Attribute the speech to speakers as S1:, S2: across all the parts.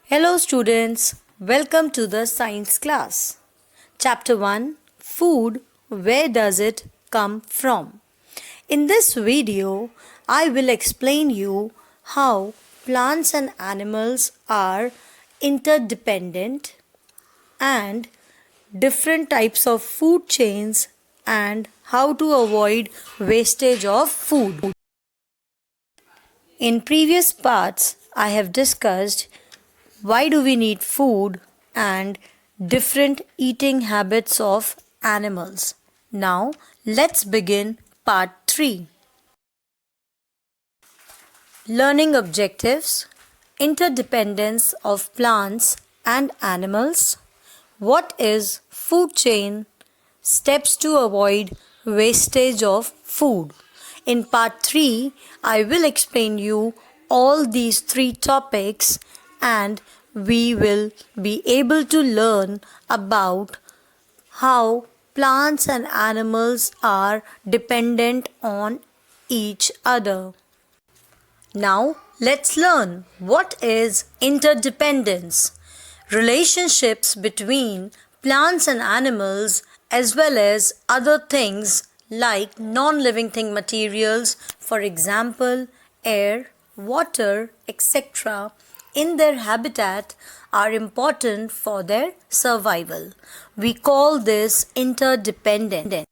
S1: Hello students, welcome to the science class. Chapter 1 Food, where does it come from? In this video, I will explain you how plants and animals are interdependent and different types of food chains and how to avoid wastage of food. In previous parts, I have discussed why do we need food and different eating habits of animals. Now, let's begin part 3. Learning objectives, interdependence of plants and animals, what is food chain, steps to avoid wastage of food. In part 3, I will explain you all these 3 topics and we will be able to learn about how plants and animals are dependent on each other. Now, let's learn what is interdependence. Relationships between plants and animals as well as other things like non-living thing materials, for example, air, water, etc., in their habitat are important for their survival. We call this interdependent.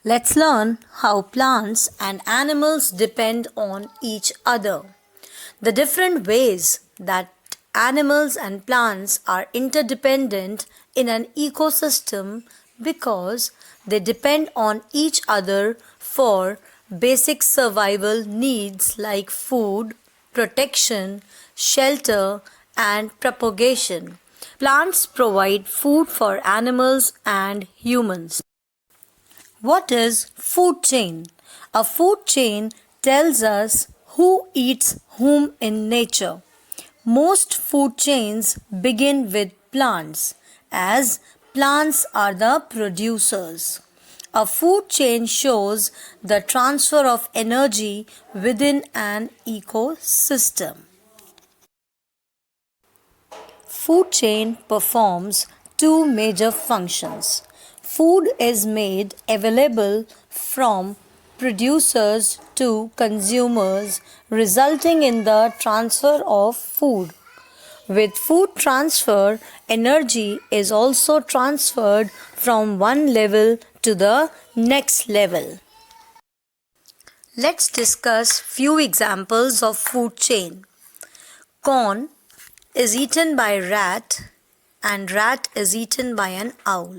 S1: Let's learn how plants and animals depend on each other. The different ways that animals and plants are interdependent in an ecosystem because they depend on each other for basic survival needs like food, protection, shelter, and propagation. Plants provide food for animals and humans. What is food chain? A food chain tells us who eats whom in nature. Most food chains begin with plants, as plants are the producers. A food chain shows the transfer of energy within an ecosystem. Food chain performs two major functions. Food is made available from producers to consumers, resulting in the transfer of food. With food transfer, energy is also transferred from one level to the next level. Let's discuss few examples of food chain. Corn is eaten by rat and rat is eaten by an owl.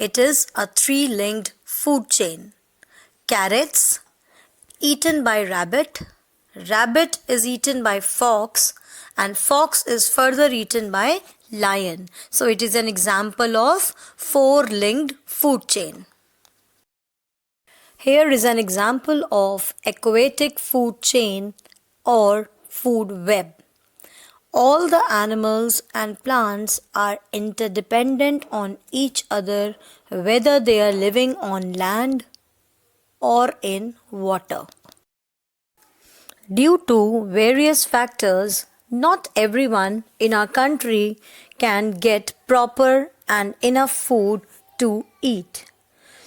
S1: It is a three-linked food chain. Carrots eaten by rabbit, rabbit is eaten by fox and fox is further eaten by lion. So it is an example of four-linked food chain. Here is an example of aquatic food chain or food web. All the animals and plants are interdependent on each other, whether they are living on land or in water. Due to various factors, not everyone in our country can get proper and enough food to eat.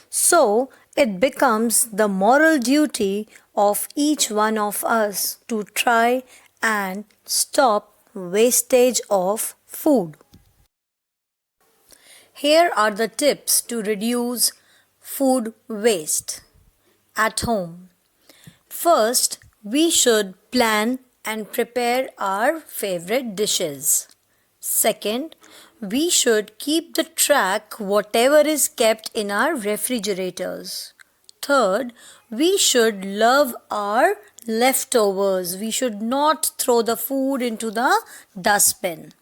S1: So, it becomes the moral duty of each one of us to try and stop wastage of food. Here are the tips to reduce food waste at home. First, we should plan and prepare our favorite dishes. Second, we should keep the track whatever is kept in our refrigerators. Third, we should love our leftovers. We should not throw the food into the dustbin.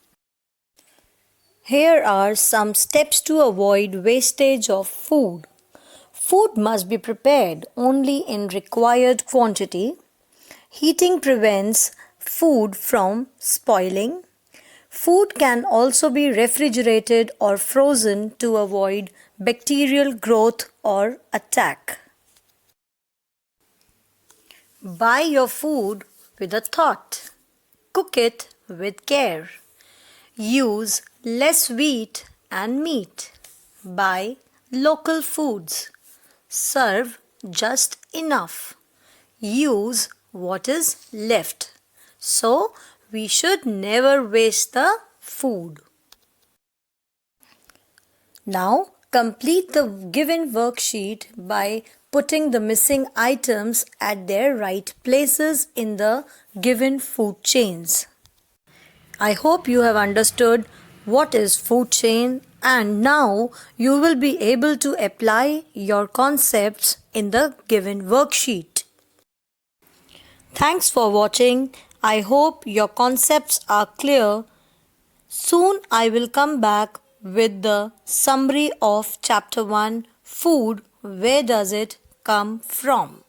S1: Here are some steps to avoid wastage of food. Food must be prepared only in required quantity. Heating prevents food from spoiling. Food can also be refrigerated or frozen to avoid bacterial growth or attack. Buy your food with a thought. Cook it with care. Use less wheat and meat. Buy local foods. Serve just enough. Use what is left. So, we should never waste the food. Now, complete the given worksheet by putting the missing items at their right places in the given food chains. I hope you have understood what is food chain, and now you will be able to apply your concepts in the given worksheet. Thanks for watching. I hope your concepts are clear. Soon I will come back with the summary of Chapter 1, Food, Where Does It Come From?